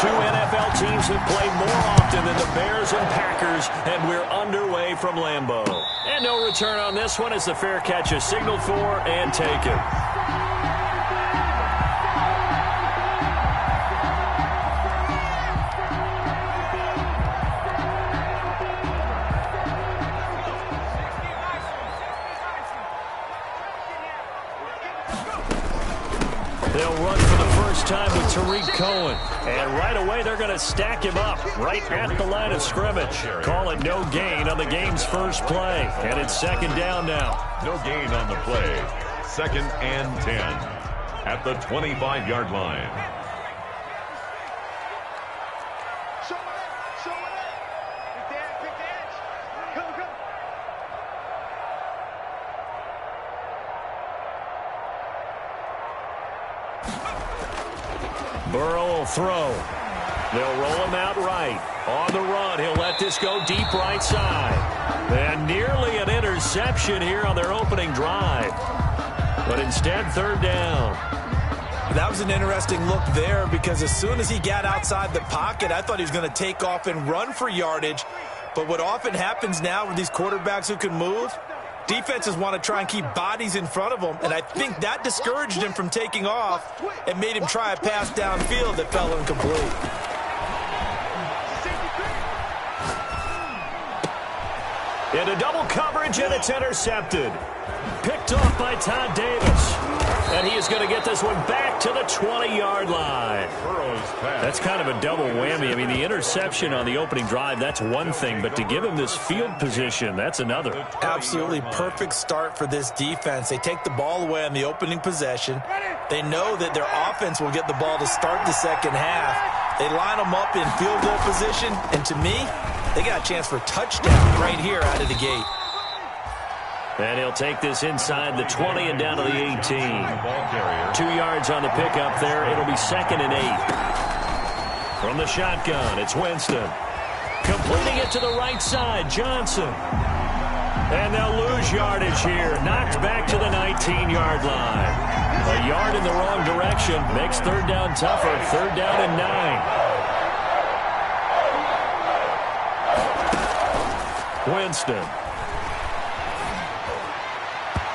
two NFL teams have played more often than the Bears and Packers, and we're underway from Lambeau. And no return on this one as the fair catch is signaled for and taken. They'll run for the first time with Tariq Cohen. And right away, they're going to stack him up right at the line of scrimmage. Call it no gain on the game's first play. And it's second down now. No gain on the play. 2nd and 10 at the 25-yard line. Burrow will throw. They'll roll him out right. On the run, he'll let this go deep right side. And nearly an interception here on their opening drive. But instead, 3rd down. That was an interesting look there because as soon as he got outside the pocket, I thought he was going to take off and run for yardage. But what often happens now with these quarterbacks who can move, defenses want to try and keep bodies in front of them, and I think that discouraged him from taking off and made him try a pass downfield that fell incomplete. Into double coverage, and it's intercepted. Picked off by Todd Davis. And he is going to get this one back to the 20-yard line. That's kind of a double whammy. I mean, the interception on the opening drive, that's one thing. But to give him this field position, that's another. Absolutely perfect start for this defense. They take the ball away on the opening possession. They know that their offense will get the ball to start the second half. They line them up in field goal position. And to me, they got a chance for a touchdown right here out of the gate. And he'll take this inside the 20 and down to the 18. 2 yards on the pickup there. It'll be 2nd and 8. From the shotgun, it's Winston. Completing it to the right side, Johnson. And they'll lose yardage here. Knocked back to the 19-yard line. A yard in the wrong direction. Makes 3rd down tougher. 3rd down and 9. Winston.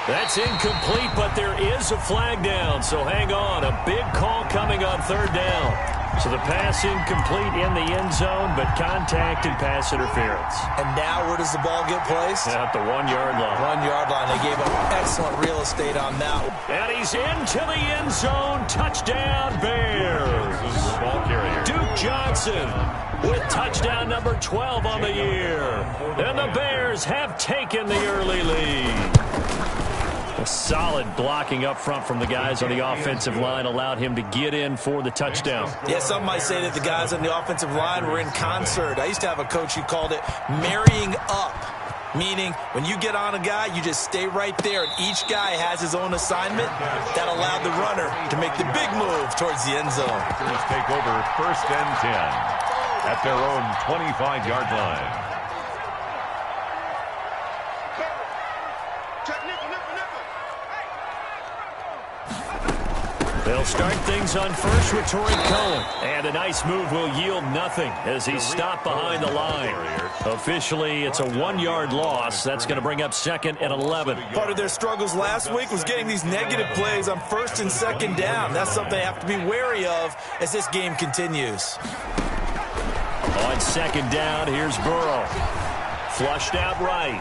That's incomplete, but there is a flag down, so hang on. A big call coming on 3rd down. So the pass incomplete in the end zone, but contact and pass interference. And now where does the ball get placed? At the 1-yard line. 1-yard line. They gave up excellent real estate on that one. And he's into the end zone. Touchdown, Bears. Ball carrier. Duke Johnson with touchdown number 12 on the year. And the Bears have taken the early lead. A solid blocking up front from the guys on the offensive line allowed him to get in for the touchdown. Yeah, some might say that the guys on the offensive line were in concert. I used to have a coach who called it marrying up, meaning when you get on a guy, you just stay right there, and each guy has his own assignment. That allowed the runner to make the big move towards the end zone. Let's take over 1st and 10 at their own 25-yard line. They'll start things on first with Tariq Cohen. And a nice move will yield nothing as he's stopped behind the line. Officially, it's a 1-yard loss. That's going to bring up 2nd and 11. Part of their struggles last week was getting these negative plays on 1st and 2nd down. That's something they have to be wary of as this game continues. On 2nd down, here's Burrow. Flushed out right.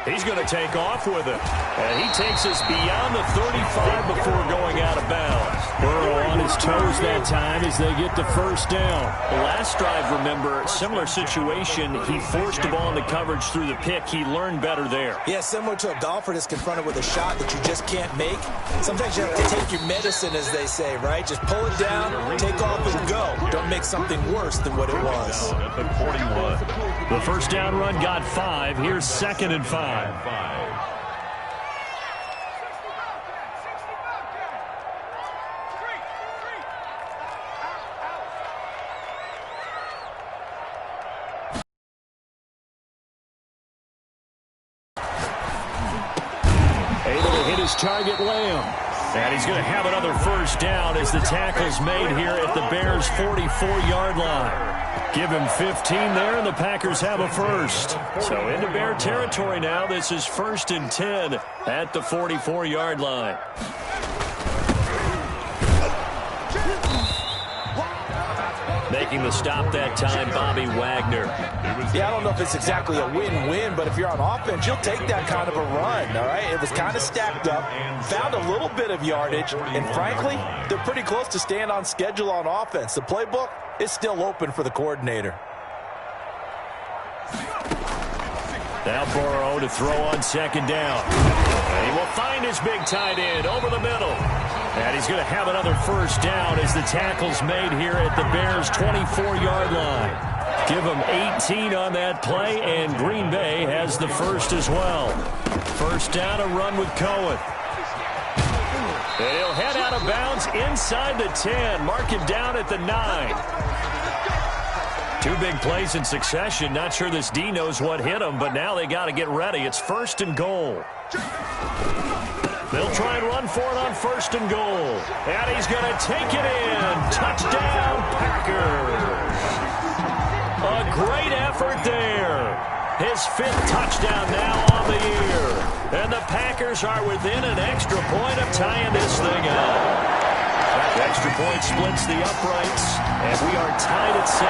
He's going to take off with it. And he takes us beyond the 35 before going out of bounds. Burrow on his toes that time as they get the first down. The last drive, remember, similar situation. He forced the ball into coverage through the pick. He learned better there. Yeah, similar to a golfer that's confronted with a shot that you just can't make. Sometimes you have to take your medicine, as they say, right? Just pull it down, take off, and go. Don't make something worse than what it was. At the 41. The first down run got 5. Here's 2nd and 5. Able to hit his target, Lamb. And he's going to have another first down as the tackle's made here at the Bears' 44-yard line. Give him 15 there, and the Packers have a first. So into Bear territory now. This is 1st and 10 at the 44-yard line. Making the stop that time, Bobby Wagner. Yeah, I don't know if it's exactly a win-win, but if you're on offense, you'll take that kind of a run, all right? It was kind of stacked up, found a little bit of yardage, and frankly, they're pretty close to staying on schedule on offense. The playbook is still open for the coordinator. Now Burrow to throw on 2nd down. And he will find his big tight end over the middle. And he's going to have another first down as the tackle's made here at the Bears' 24-yard line. Give him 18 on that play, and Green Bay has the first as well. First down, a run with Cohen. And he'll head out of bounds inside the 10. Mark him down at the 9. 2 big plays in succession. Not sure this D knows what hit him, but now they got to get ready. It's 1st and goal. They'll try and run for it on 1st and goal. And he's going to take it in. Touchdown, Packers. A great effort there. His 5th touchdown now on the year. And the Packers are within an extra point of tying this thing up. That extra point splits the uprights, and we are tied at 7.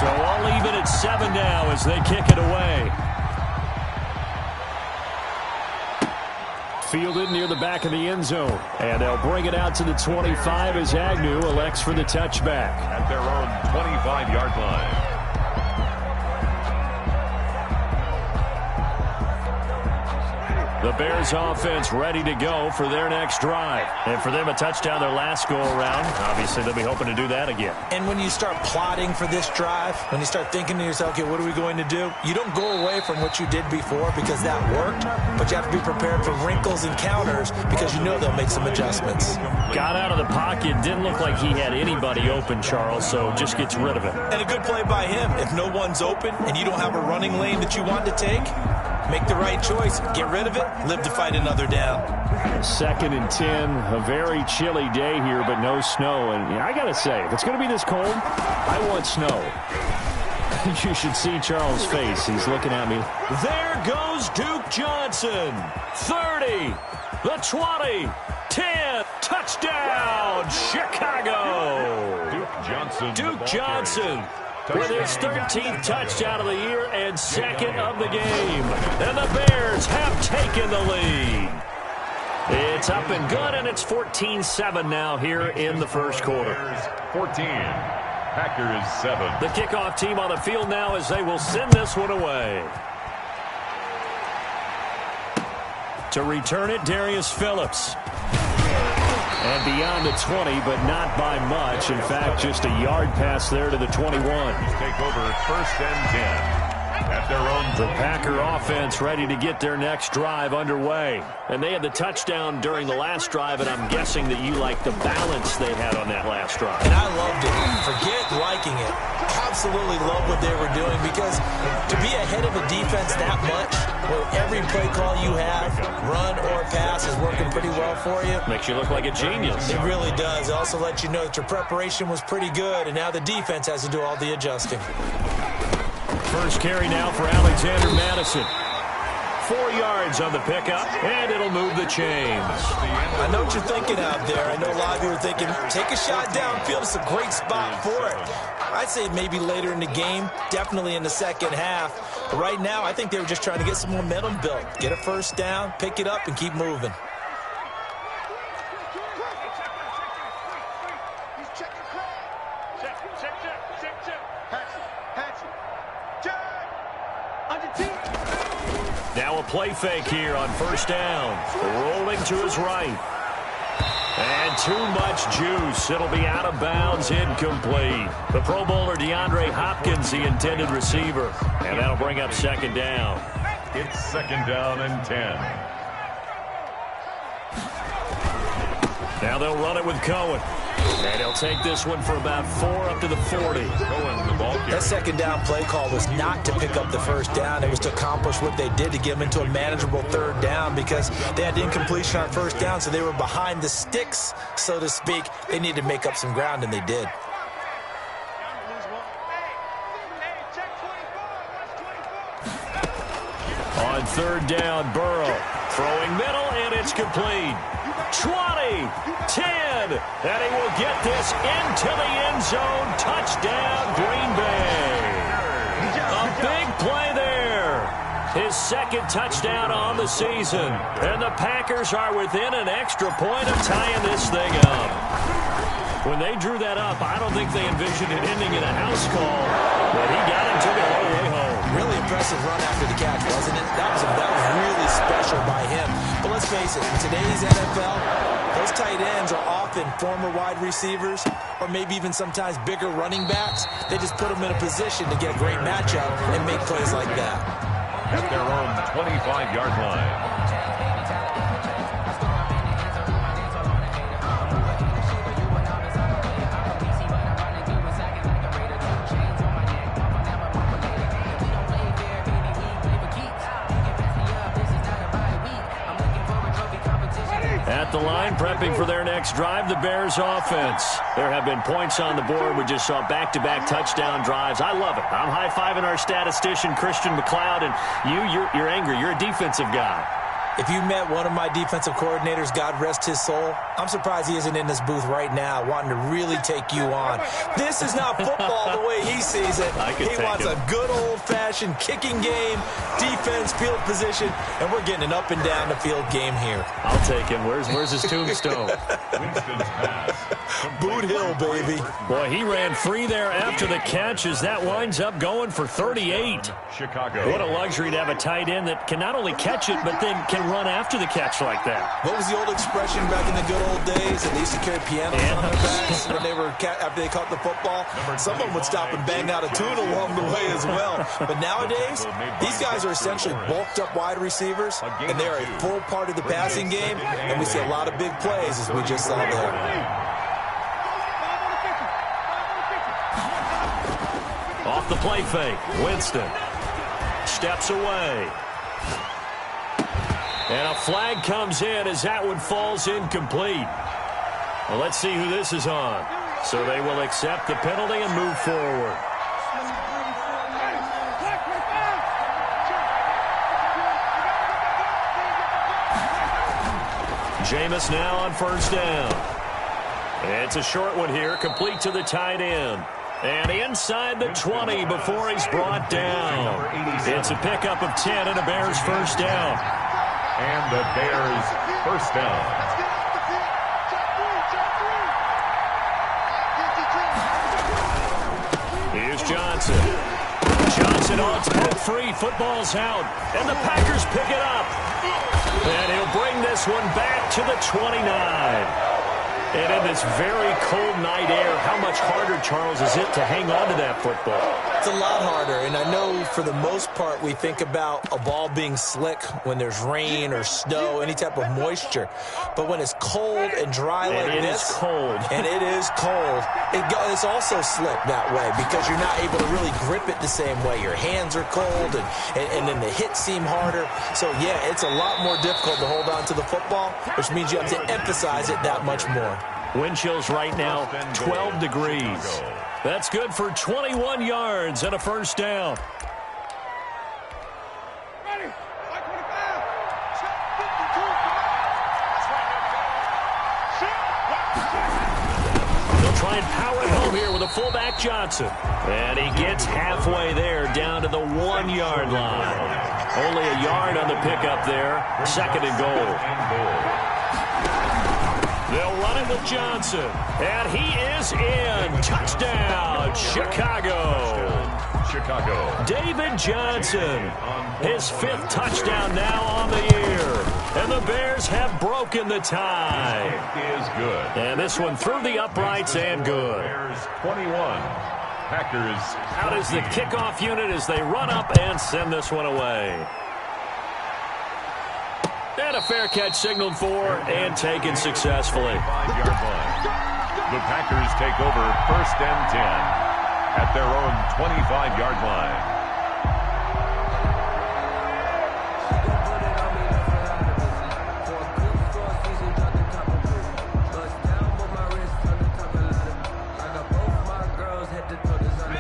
So all even at 7 now as they kick it away. Fielded near the back of the end zone. And they'll bring it out to the 25 as Agnew elects for the touchback. At their own 25-yard line. The Bears offense ready to go for their next drive. And for them, a touchdown their last go-around. Obviously, they'll be hoping to do that again. And when you start plotting for this drive, when you start thinking to yourself, okay, what are we going to do? You don't go away from what you did before because that worked, but you have to be prepared for wrinkles and counters because you know they'll make some adjustments. Got out of the pocket. Didn't look like he had anybody open, Charles, so just gets rid of it. And a good play by him. If no one's open and you don't have a running lane that you want to take, make the right choice. Get rid of it. Live to fight another down. 2nd and 10. A very chilly day here, but no snow. And I got to say, if it's going to be this cold, I want snow. You should see Charles' face. He's looking at me. There goes Duke Johnson. 30. The 20. 10. Touchdown, Chicago. Duke Johnson. With his 13th touchdown of the year and 2nd of the game. And the Bears have taken the lead. It's up and good, and it's 14-7 now here in the first quarter. 14, Packers 7. The kickoff team on the field now as they will send this one away. To return it, Darius Phillips. And beyond the 20, but not by much. In fact, just a yard pass there to the 21. Take over 1st and 10. At their own. The Packer offense ready to get their next drive underway. And they had the touchdown during the last drive, and I'm guessing that you like the balance they had on that last drive. And I loved it. Forget liking it. Absolutely love what they were doing because to be ahead of a defense that much, where every play call you have, run or pass, is working pretty well for you. Makes you look like a genius. It really does. It also lets you know that your preparation was pretty good, and now the defense has to do all the adjusting. First carry now for Alexander Madison. 4 yards on the pickup, and it'll move the chains. I know what you're thinking out there. I know a lot of you are thinking, take a shot downfield. It's a great spot for it. I'd say maybe later in the game, definitely in the second half. But right now, I think they were just trying to get some momentum built. Get a first down, pick it up, and keep moving. Now a play fake here on first down. Rolling to his right. And too much juice. It'll be out of bounds, incomplete. The Pro Bowler DeAndre Hopkins, the intended receiver. And that'll bring up 2nd down. It's 2nd down and 10. Now they'll run it with Cohen. And he'll take this one for about 4 up to the 40. That second down play call was not to pick up the first down. It was to accomplish what they did, to get them into a manageable third down, because they had incompletion on first down, so they were behind the sticks, so to speak. They needed to make up some ground, and they did. On third down, Burrow throwing middle, and it's complete. 20, 10, and he will get this into the end zone. Touchdown, Green Bay. A big play there. His second touchdown on the season. And the Packers are within an extra point of tying this thing up. When they drew that up, I don't think they envisioned it ending in a house call, but he got it, took it all the way home. Really impressive run after the catch, wasn't it? That was really special by him. But let's face it, in today's NFL, those tight ends are often former wide receivers or maybe even sometimes bigger running backs. They just put them in a position to get a great matchup and make plays like that. At their own 25-yard line. At the line, prepping for their next drive, the Bears offense. There have been points on the board. We just saw back-to-back touchdown drives. I love it. I'm high-fiving our statistician, Christian McLeod, and you're angry. You're a defensive guy. If you met one of my defensive coordinators, God rest his soul, I'm surprised he isn't in this booth right now wanting to really take you on. This is not football the way he sees it. He wants a good old-fashioned kicking game, defense, field position, and we're getting an up-and-down-the-field game here. I'll take him. Where's his tombstone? Boot Hill, baby. Boy, he ran free there after the catch as that winds up going for 38. Chicago. What a luxury to have a tight end that can not only catch it, but then can run after the catch like that. What was the old expression back in the good old days? They used to carry pianos on their backs when they were after they caught the football. Some of them would stop and bang out a tune along the way as well. But nowadays, these guys are essentially bulked up wide receivers, and they are a full part of the passing game, and we see a lot of big plays as we just saw there. Off the play fake, Winston steps away. And a flag comes in as that one falls incomplete. Well, let's see who this is on. So they will accept the penalty and move forward. Jameis now on first down. It's a short one here, complete to the tight end. And inside the 20 before he's brought down. It's a pickup of 10 and a Bears first down. And the Bears first down. Here's Johnson. Johnson on poke free. Football's out. And the Packers pick it up. And he'll bring this one back to the 29. And in this very cold night air, how much harder, Charles, is it to hang on to that football? It's a lot harder, and I know for the most part we think about a ball being slick when there's rain or snow, any type of moisture. But when it's cold and dry like this, and it is cold, it's also slick that way because you're not able to really grip it the same way. Your hands are cold, and then the hits seem harder. So, yeah, it's a lot more difficult to hold on to the football, which means you have to emphasize it that much more. Wind chills right now, 12 degrees. That's good for 21 yards and a first down. They'll try and power it home here with a fullback Johnson. And he gets halfway there down to the 1-yard line. Only a yard on the pickup there. Second and goal. They'll run it with Johnson. And he is in. Touchdown, Chicago. David Johnson, his 5th touchdown now on the year. And the Bears have broken the tie. Is good. And this one through the uprights and good. Bears 21. Packers. Out is the kickoff unit as they run up and send this one away. And a fair catch signaled for and taken successfully. 5-yard line. The Packers take over 1st and 10 at their own 25-yard line.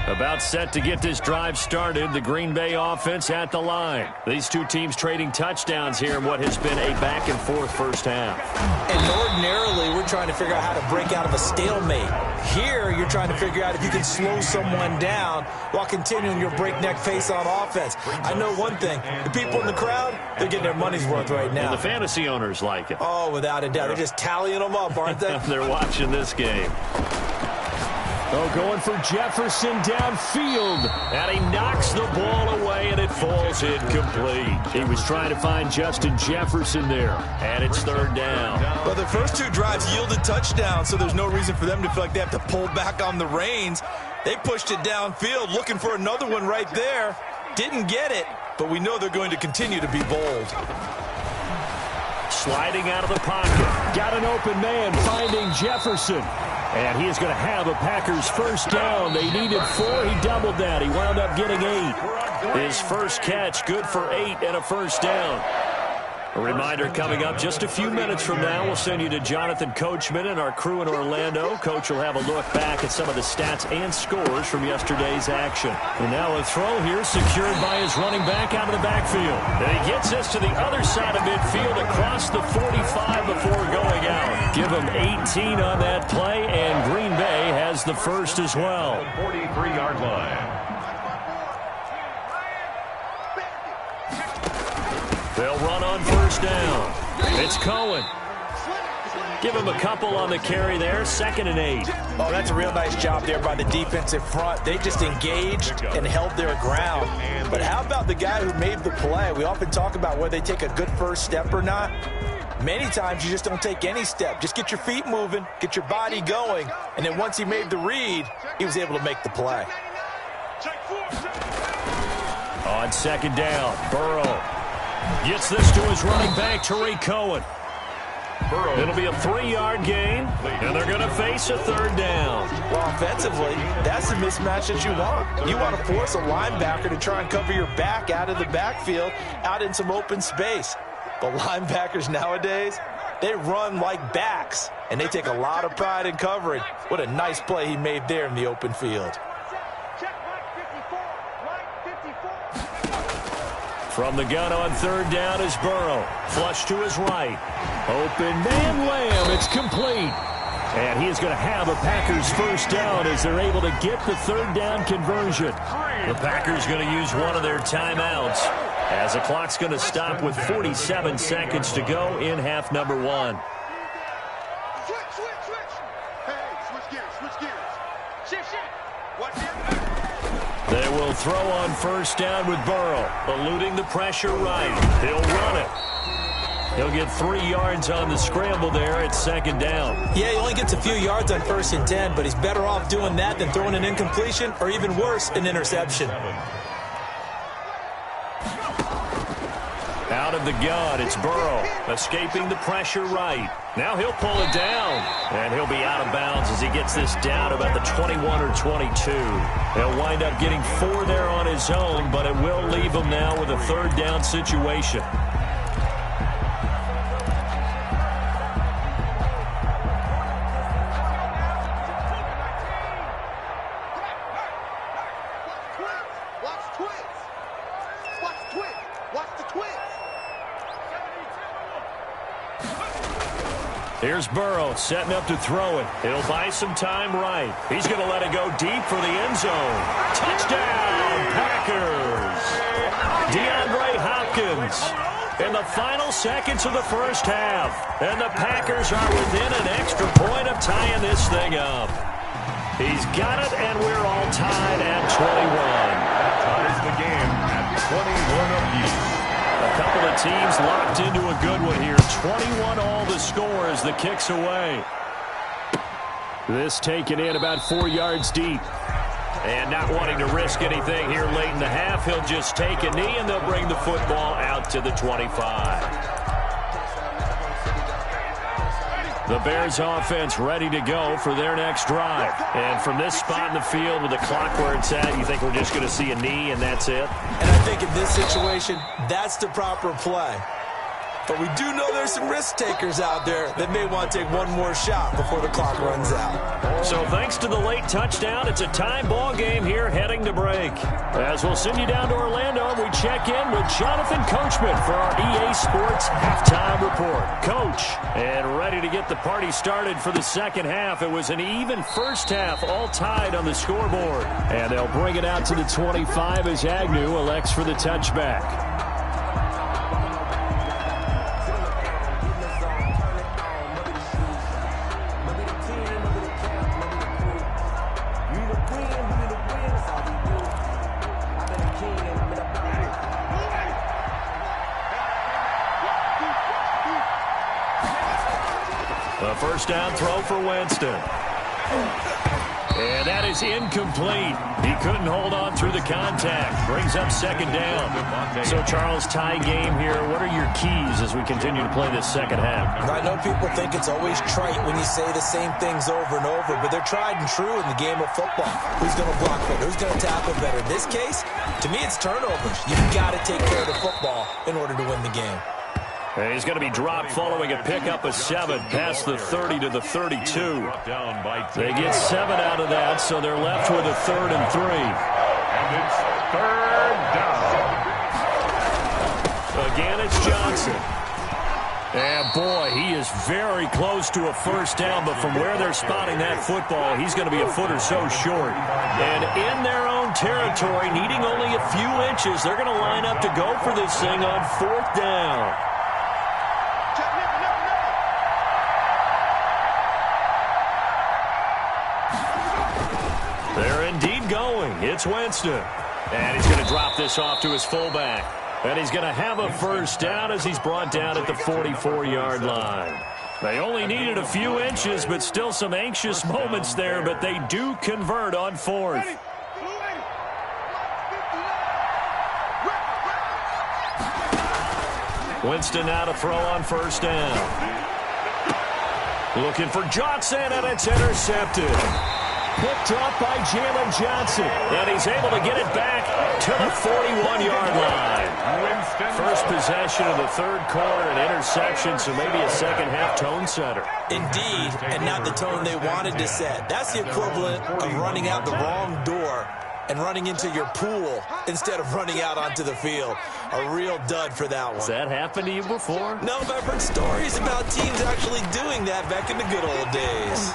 About set to get this drive started. The Green Bay offense at the line. These two teams trading touchdowns here in what has been a back-and-forth first half. And ordinarily, we're trying to figure out how to break out of a stalemate. Here, you're trying to figure out if you can slow someone down while continuing your breakneck pace on offense. I know one thing. The people in the crowd, they're getting their money's worth right now. And the fantasy owners like it. Oh, without a doubt. They're just tallying them up, aren't they? They're watching this game. Oh, going for Jefferson downfield. And he knocks the ball away, and it falls incomplete. He was trying to find Justin Jefferson there. And it's 3rd down. But the first 2 drives yielded touchdowns, so there's no reason for them to feel like they have to pull back on the reins. They pushed it downfield, looking for another one right there. Didn't get it, but we know they're going to continue to be bold. Sliding out of the pocket. Got an open man, finding Jefferson. And he is going to have a Packers first down. They needed 4. He doubled that. He wound up getting 8. His first catch, good for 8 and a first down. A reminder coming up just a few minutes from now. We'll send you to Jonathan Coachman and our crew in Orlando. Coach will have a look back at some of the stats and scores from yesterday's action. And now a throw here secured by his running back out of the backfield. And he gets us to the other side of midfield across the 45 before going out. Give him 18 on that play, and Green Bay has the first as well. 43-yard line. They'll run on first down. It's Cohen. Give him a couple on the carry there. 2nd and 8. Oh, that's a real nice job there by the defensive front. They just engaged and held their ground. But how about the guy who made the play? We often talk about whether they take a good first step or not. Many times you just don't take any step. Just get your feet moving, get your body going, and then once he made the read, he was able to make the play. On 2nd down, Burrow gets this to his running back, Tariq Cohen. It'll be a 3-yard gain, and they're going to face a 3rd down. Well, offensively, that's the mismatch that you want. You want to force a linebacker to try and cover your back out of the backfield, out in some open space. But linebackers nowadays, they run like backs, and they take a lot of pride in covering. What a nice play he made there in the open field. From the gun on 3rd down is Burrow. Flush to his right. Open man, Lamb. It's complete. And he is going to have a Packers first down as they're able to get the 3rd down conversion. The Packers going to use one of their timeouts as the clock's going to stop with 47 seconds to go in half number 1. They will throw on first down with Burrow, eluding the pressure right. He'll run it. He'll get 3 yards on the scramble there at 2nd down. Yeah, he only gets a few yards on 1st and 10, but he's better off doing that than throwing an incompletion or even worse, an interception. Out of the gun, it's Burrow, escaping the pressure right. Now he'll pull it down, and he'll be out of bounds as he gets this down about the 21 or 22. He'll wind up getting 4 there on his own, but it will leave him now with a 3rd down situation. Here's Burrow setting up to throw it. He'll buy some time right. He's going to let it go deep for the end zone. Touchdown, Packers! DeAndre Hopkins in the final seconds of the first half. And the Packers are within an extra point of tying this thing up. He's got it, and we're all tied at 21. That ties the game at 21 apiece. A couple of teams locked into a good one here. 21 all the score as the kick's away. This taken in about 4 yards deep. And not wanting to risk anything here late in the half, he'll just take a knee and they'll bring the football out to the 25. The Bears offense ready to go for their next drive. And from this spot in the field with the clock where it's at, you think we're just going to see a knee and that's it? And I think in this situation, that's the proper play. But we do know there's some risk takers out there that may want to take one more shot before the clock runs out. So thanks to the late touchdown, it's a tie ball game here heading to break. As we'll send you down to Orlando, we check in with Jonathan Coachman for our EA Sports Halftime Report. Coach, and ready to get the party started for the second half. It was an even first half, all tied on the scoreboard. And they'll bring it out to the 25 as Agnew elects for the touchback. A first down throw for Winston. And that is incomplete. He couldn't hold on through the contact. Brings up second down. So, Charles, tie game here. What are your keys as we continue to play this second half? I know people think it's always trite when you say the same things over and over, but they're tried and true in the game of football. Who's going to block better? Who's going to tackle better? In this case, to me, it's turnovers. You've got to take care of the football in order to win the game. And he's going to be dropped following a pickup of 7 past the 30 to the 32. They get 7 out of that, so they're left with a 3rd and 3. And it's 3rd down. Again, it's Johnson. And, boy, he is very close to a first down, but from where they're spotting that football, he's going to be a foot or so short. And in their own territory, needing only a few inches, they're going to line up to go for this thing on 4th down. They're indeed going. It's Winston. And he's going to drop this off to his fullback. And he's going to have a first down as he's brought down at the 44-yard line. They only needed a few inches, but still some anxious moments there, but they do convert on 4th. Winston now to throw on first down. Looking for Johnson, and it's intercepted. Picked up by Jalen Johnson. And he's able to get it back to the 41-yard line. First possession of the 3rd quarter, an interception, so maybe a second-half tone setter. Indeed, and not the tone they wanted to set. That's the equivalent of running out the wrong door and running into your pool instead of running out onto the field. A real dud for that one. Has that happened to you before? No, but I've heard stories about teams actually doing that back in the good old days.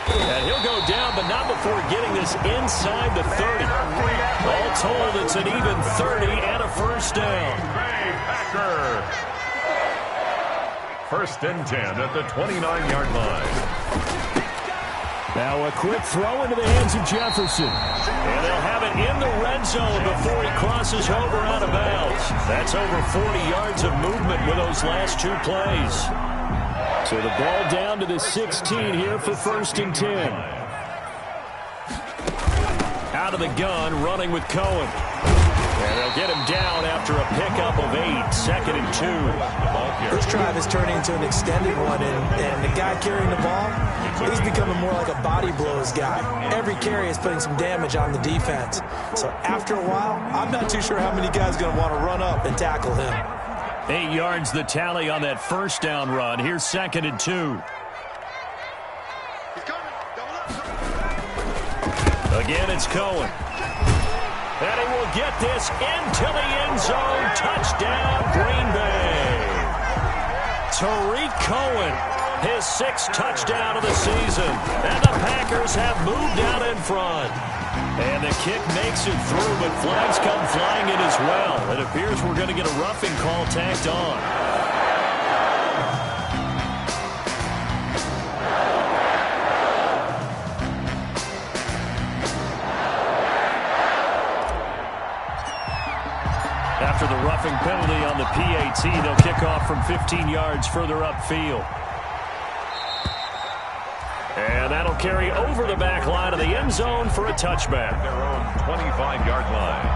And he'll go down, but not before getting this inside the 30. All told, it's an even 30 and a first down. First and 10 at the 29-yard line. Now a quick throw into the hands of Jefferson. And they'll have it in the red zone before he crosses over out of bounds. That's over 40 yards of movement with those last 2 plays. So the ball down to the 16 here for first and 10. Out of the gun, running with Cohen. And they'll get him down after a pickup of 8, 2nd and 2. This drive is turning into an extended one, and the guy carrying the ball, he's becoming more like a body blows guy. Every carry is putting some damage on the defense. So after a while, I'm not too sure how many guys are going to want to run up and tackle him. 8 yards the tally on that first down run. Here's 2nd and 2. Again, it's Cohen. And he will get this into the end zone. Touchdown, Green Bay. Tariq Cohen, his 6th touchdown of the season. And the Packers have moved out in front. And the kick makes it through, but flags come flying in as well. It appears we're going to get a roughing call tacked on. After the roughing penalty on the PAT, they'll kick off from 15 yards further upfield. And that'll carry over the back line of the end zone for a touchback. Their own 25-yard line.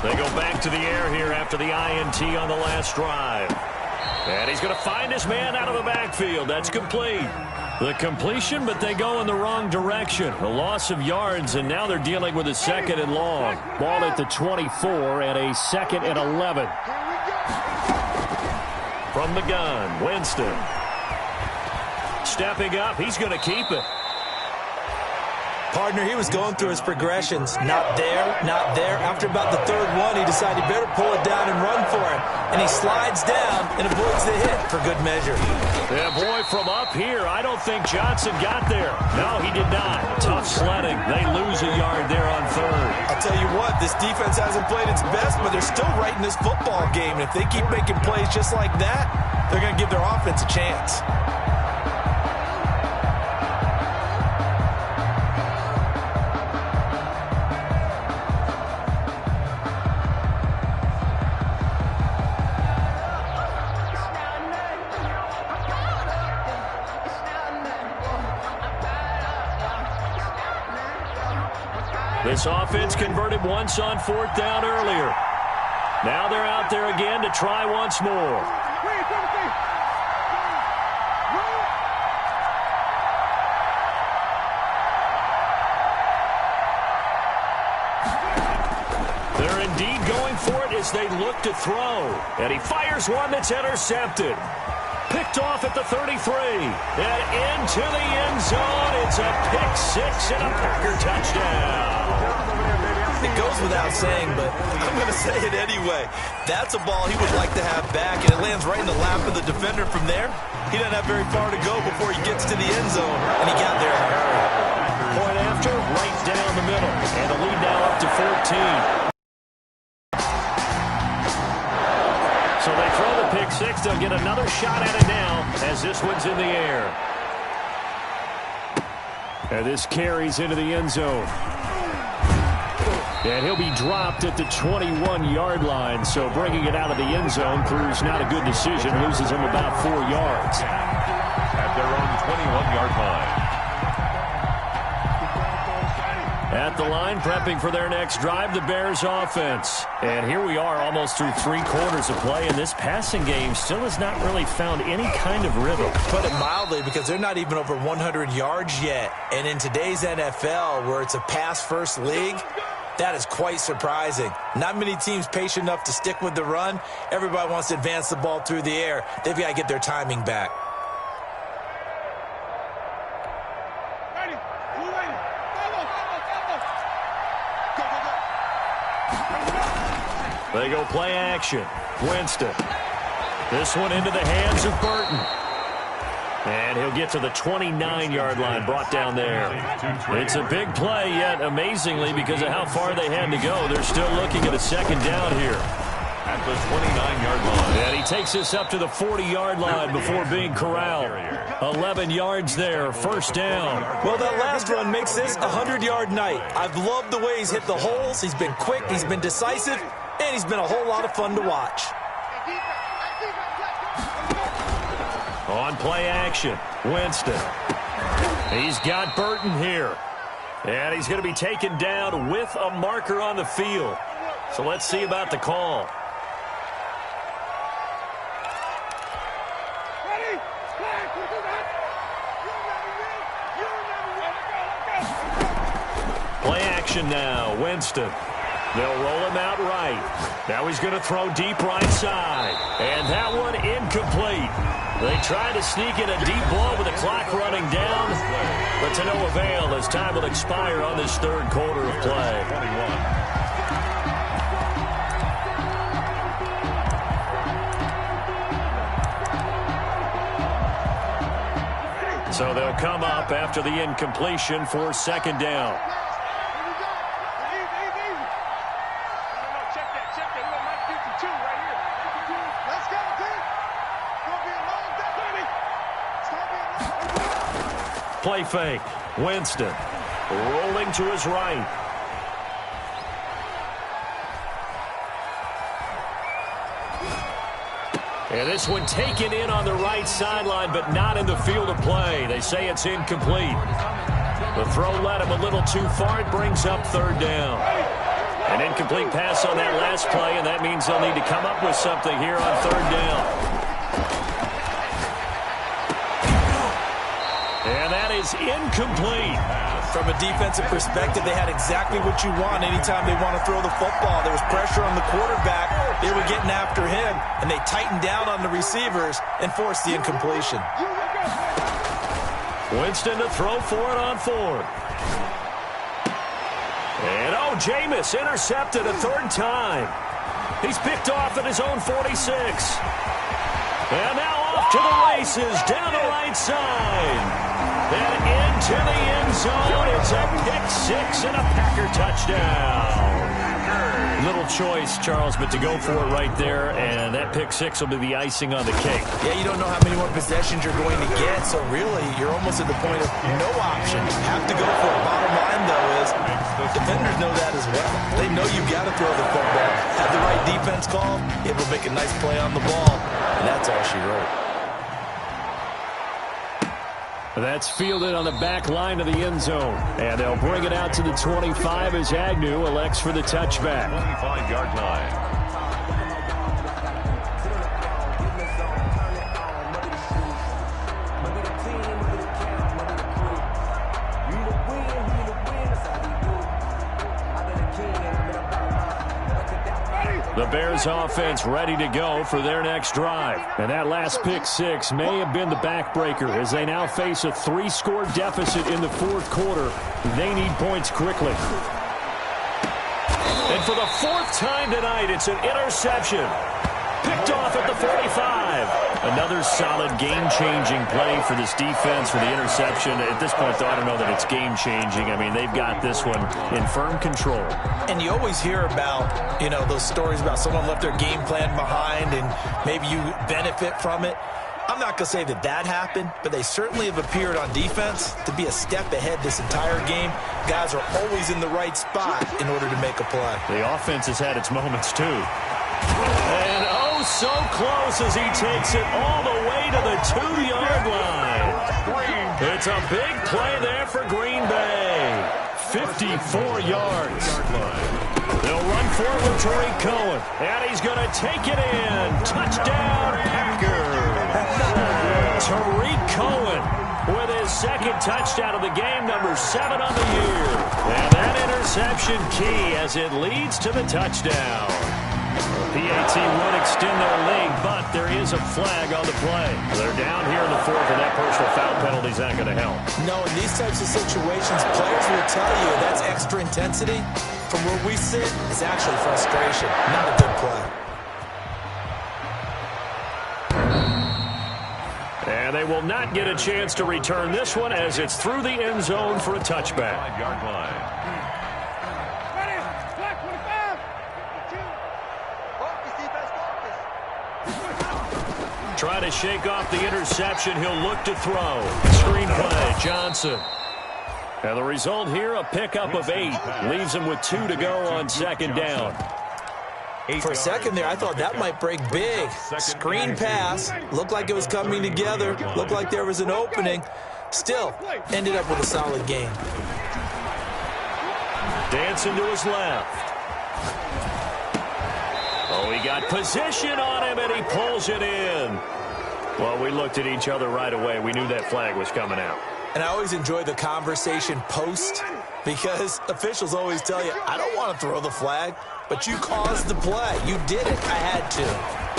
They go back to the air here after the INT on the last drive. And he's going to find his man out of the backfield. That's complete. The completion, but they go in the wrong direction. A loss of yards, and now they're dealing with a 2nd and long. Ball at the 24 and a 2nd and 11. From the gun, Winston. Stepping up, he's going to keep it. Partner, he was going through his progressions. Not there, not there. After about the 3rd one, he decided he better pull it down and run for it. And he slides down and avoids the hit for good measure. Yeah, boy, from up here, I don't think Johnson got there. No, he did not. Tough sledding. They lose a yard there on 3rd. I'll tell you what, this defense hasn't played its best, but they're still right in this football game. And if they keep making plays just like that, they're going to give their offense a chance. This offense converted once on 4th down earlier. Now they're out there again to try once more. They're indeed going for it as they look to throw. And he fires one that's intercepted. Picked off at the 33. And into the end zone. It's a pick 6 and a Packer touchdown. It goes without saying, but I'm going to say it anyway. That's a ball he would like to have back, and it lands right in the lap of the defender from there. He doesn't have very far to go before he gets to the end zone, and he got there in a hurry. Point after, right down the middle. And the lead now up to 14. So they throw the pick 6. They'll get another shot at it now as this one's in the air. And this carries into the end zone. And he'll be dropped at the 21-yard line. So bringing it out of the end zone proves not a good decision. Loses him about 4 yards. At their own 21-yard line. At the line, prepping for their next drive, the Bears offense. And here we are almost through 3 quarters of play, and this passing game still has not really found any kind of rhythm. Put it mildly, because they're not even over 100 yards yet. And in today's NFL, where it's a pass-first league, that is quite surprising. Not many teams patient enough to stick with the run. Everybody wants to advance the ball through the air. They've got to get their timing back. They go play action. Winston. This one into the hands of Burton. And he'll get to the 29-yard line, brought down there. It's a big play, yet amazingly, because of how far they had to go, they're still looking at a 2nd down here. At the 29-yard line. And he takes us up to the 40-yard line before being corralled. 11 yards there, 1st down. Well, that last run makes this a 100-yard night. I've loved the way he's hit the holes. He's been quick, he's been decisive, and he's been a whole lot of fun to watch. On play action, Winston. He's got Burton here. And he's going to be taken down with a marker on the field. So let's see about the call. Play action now, Winston. They'll roll him out right. Now he's going to throw deep right side. And that one incomplete. They try to sneak in a deep ball with the clock running down, but to no avail as time will expire on this 3rd quarter of play. 21. So they'll come up after the incompletion for 2nd down. Play fake. Winston rolling to his right. And this one taken in on the right sideline, but not in the field of play. They say it's incomplete. The throw led him a little too far. It brings up 3rd down. And An incomplete pass on that last play, and that means they'll need to come up with something here on third down. And that is incomplete. From a defensive perspective, they had exactly what you want anytime they want to throw the football. There was pressure on the quarterback. They were getting after him, and they tightened down on the receivers and forced the incompletion. Winston to throw for it on fourth. And, Jameis intercepted a third time. He's picked off at his own 46. And now off to the races, down the right side. And into the end zone. It's a pick-6 and a Packer touchdown. Little choice, Charles, but to go for it right there, and that pick-6 will be the icing on the cake. Yeah, you don't know how many more possessions you're going to get, so really, you're almost at the point of no option. Have to go for it. Bottom line, though, is defenders know that as well. They know you've got to throw the football. Have the right defense call, able to make a nice play on the ball, and that's all she wrote. That's fielded on the back line of the end zone. And they'll bring it out to the 25 as Agnew elects for the touchback. 25-yard line. The Bears offense ready to go for their next drive. And that last pick-6 may have been the backbreaker as they now face a 3-score deficit in the fourth quarter. They need points quickly. And for the fourth time tonight, it's an interception. Picked off at the 45. Another solid game-changing play for this defense for the interception. At this point, though, I don't know that it's game-changing. I mean, they've got this one in firm control. And you always hear about, those stories about someone left their game plan behind and maybe you benefit from it. I'm not going to say that happened, but they certainly have appeared on defense to be a step ahead this entire game. Guys are always in the right spot in order to make a play. The offense has had its moments, too. And so close as he takes it all the way to the 2-yard line. It's a big play there for Green Bay. 54 yards. They'll run forward with Tariq Cohen. And he's going to take it in. Touchdown, Packers. Tariq Cohen with his second touchdown of the game, number 7 on the year. And that interception key as it leads to the touchdown. PAT would extend their lead, but there is a flag on the play. They're down here in the fourth, and that personal foul penalty is not going to help. No, in these types of situations, players will tell you that's extra intensity. From where we sit, it's actually frustration, not a good play. And they will not get a chance to return this one as it's through the end zone for a touchback. 5-yard line. Try to shake off the interception. He'll look to throw. Screenplay, Johnson. And the result here, a pickup of 8. Leaves him with 2 to go on second down. For a second there, I thought that might break big. Screen pass. Looked like it was coming together. Looked like there was an opening. Still, ended up with a solid game. Dancing to his left. Oh, he got position on him, and he pulls it in. Well, we looked at each other right away. We knew that flag was coming out. And I always enjoy the conversation post because officials always tell you, I don't want to throw the flag, but you caused the play. You did it. I had to.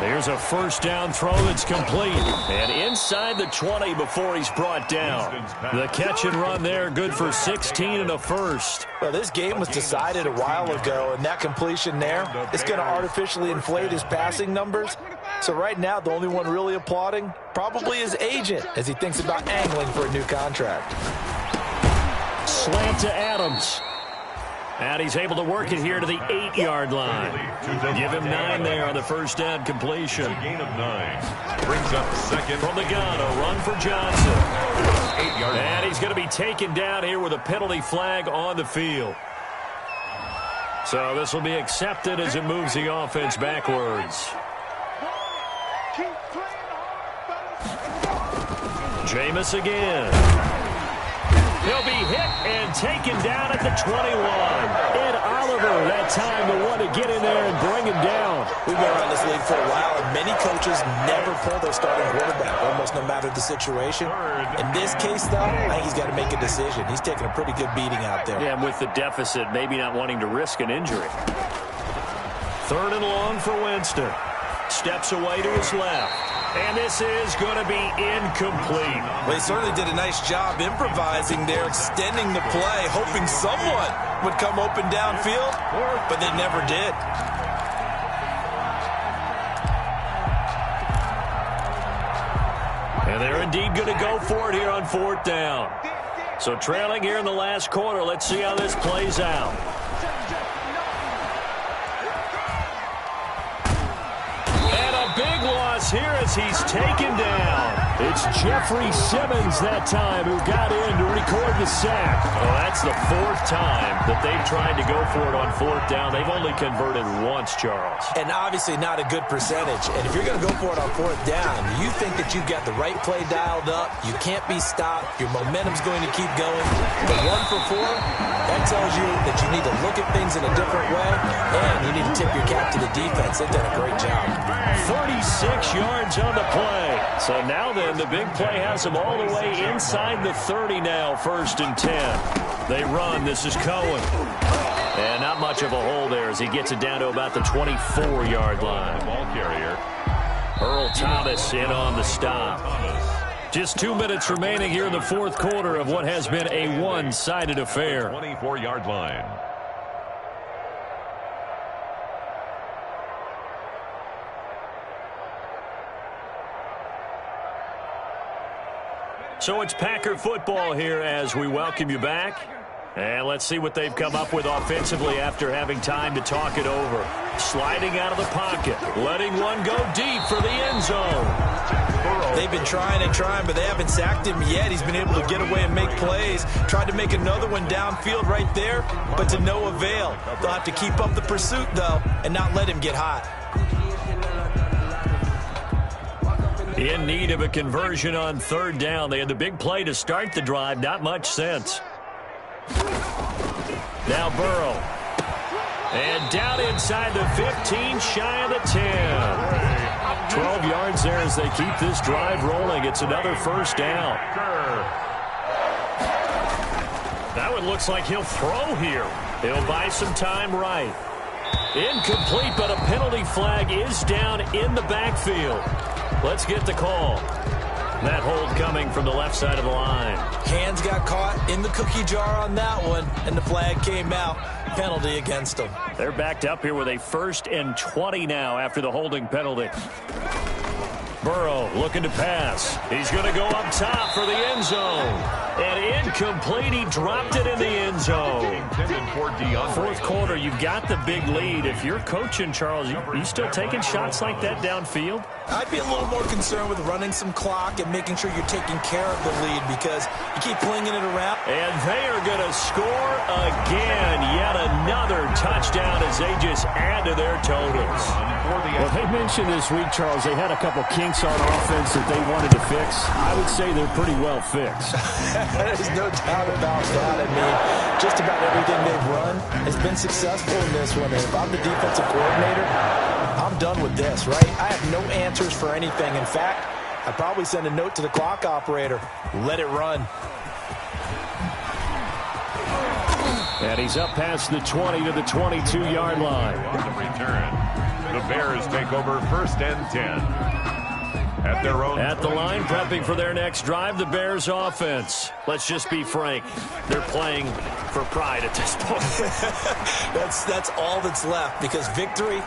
Here's a first down throw that's complete. And inside the 20 before he's brought down. The catch and run there, good for 16 and a first. Well, this game was decided a while ago, and that completion there, it's going to artificially inflate his passing numbers. So right now, the only one really applauding probably his agent as he thinks about angling for a new contract. Slant to Adams. And he's able to work it here to the 8-yard line. Give him 9 there on the first down completion. Gain of 9. Brings up second. From the gun, a run for Johnson. 8-yard line. And he's going to be taken down here with a penalty flag on the field. So this will be accepted as it moves the offense backwards. Jameis again. He'll be hit and taken down at the 21. Ed Oliver, that time, the one to get in there and bring him down. We've been around this league for a while, and many coaches never pull their starting quarterback, almost no matter the situation. In this case, though, I think he's got to make a decision. He's taking a pretty good beating out there. Yeah, and with the deficit, maybe not wanting to risk an injury. 3rd and long for Winston. Steps away to his left. And this is going to be incomplete. Well, he certainly did a nice job improvising there, extending the play, hoping someone would come open downfield, but they never did. And they're indeed going to go for it here on 4th down. So trailing here in the last quarter, let's see how this plays out. Big loss here as he's taken down. It's Jeffrey Simmons that time who got in to record the sack. Well, that's the 4th time that they've tried to go for it on 4th down. They've only converted once, Charles. And obviously not a good percentage. And if you're going to go for it on 4th down, you think that you've got the right play dialed up. You can't be stopped. Your momentum's going to keep going. But 1 for 4, that tells you that you need to look at things in a different way, and you need to tip your cap to the defense. They've done a great job. 36 yards on the play. So now then, the big play has them all the way inside the 30 now, 1st and 10. They run. This is Cohen. And not much of a hole there as he gets it down to about the 24-yard line. Ball carrier. Earl Thomas in on the stop. Just 2 minutes remaining here in the 4th quarter of what has been a one-sided affair. 24-yard line. So it's Packer football here as we welcome you back. And let's see what they've come up with offensively after having time to talk it over. Sliding out of the pocket, letting one go deep for the end zone. They've been trying and trying, but they haven't sacked him yet. He's been able to get away and make plays. Tried to make another one downfield right there, but to no avail. They'll have to keep up the pursuit, though, and not let him get hot. In need of a conversion on 3rd down. They had the big play to start the drive. Not much sense. Now Burrow. And down inside the 15, shy of the 10. 12 yards there as they keep this drive rolling. It's another 1st down. That one looks like he'll throw here. He'll buy some time right. Incomplete, but a penalty flag is down in the backfield. Let's get the call. That hold coming from the left side of the line. Hands got caught in the cookie jar on that one, and the flag came out. Penalty against them. They're backed up here with a 1st and 20 now after the holding penalty. Burrow looking to pass. He's going to go up top for the end zone. And incomplete. He dropped it in the end zone. 4th quarter, you've got the big lead. If you're coaching, Charles, you still taking shots like that downfield? I'd be a little more concerned with running some clock and making sure you're taking care of the lead because you keep flinging it around. And they are going to score again. Yet another touchdown as they just add to their totals. Well, they mentioned this week, Charles, they had a couple kinks on offense that they wanted to fix. I would say they're pretty well fixed. There's no doubt about that. I mean, just about everything they've run has been successful in this one. And if I'm the defensive coordinator, I'm done with this, right? I have no answers for anything. In fact, I'd probably send a note to the clock operator. Let it run. And he's up past the 20 to the 22-yard line. The return. The Bears take over 1st and 10. At their own. At the line, prepping for their next drive, the Bears offense. Let's just be frank. They're playing for pride at this point. That's all that's left because victory,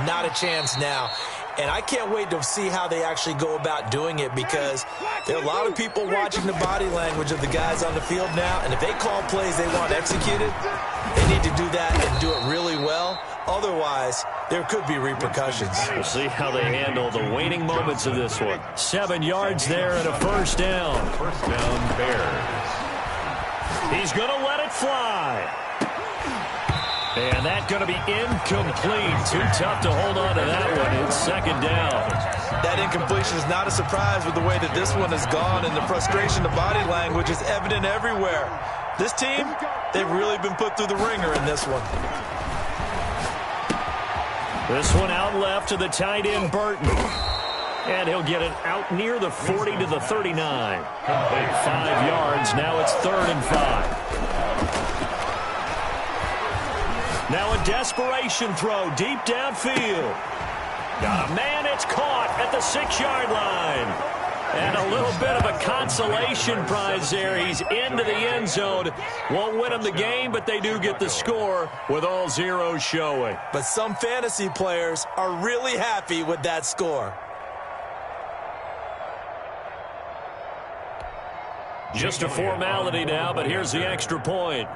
not a chance now. And I can't wait to see how they actually go about doing it because there are a lot of people watching the body language of the guys on the field now. And if they call plays they want executed, they need to do that and do it really well. Otherwise, there could be repercussions. We'll see how they handle the waning moments of this one. 7 yards there and a 1st down. 1st down, Bears. He's going to let it fly. And that's going to be incomplete. Too tough to hold on to that one. It's 2nd down. That incompletion is not a surprise with the way that this one has gone, and the frustration, the body language is evident everywhere. This team, they've really been put through the ringer in this one. This one out left to the tight end, Burton. And he'll get it out near the 40 to the 39. 5 yards. Now it's 3rd and 5. Now a desperation throw deep downfield. Got a man. It's caught at the 6-yard line. And a little bit of a consolation prize there. He's into the end zone. Won't win them the game, but they do get the score with all zeros showing. But some fantasy players are really happy with that score. Just a formality now, but here's the extra point.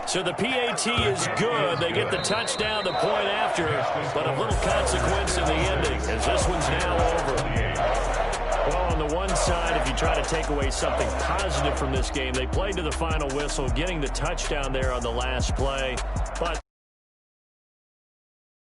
So the PAT is good. They get the touchdown, the point after, but a little consequence in the ending as this one's now over. Well, on the one side, if you try to take away something positive from this game, they played to the final whistle, getting the touchdown there on the last play.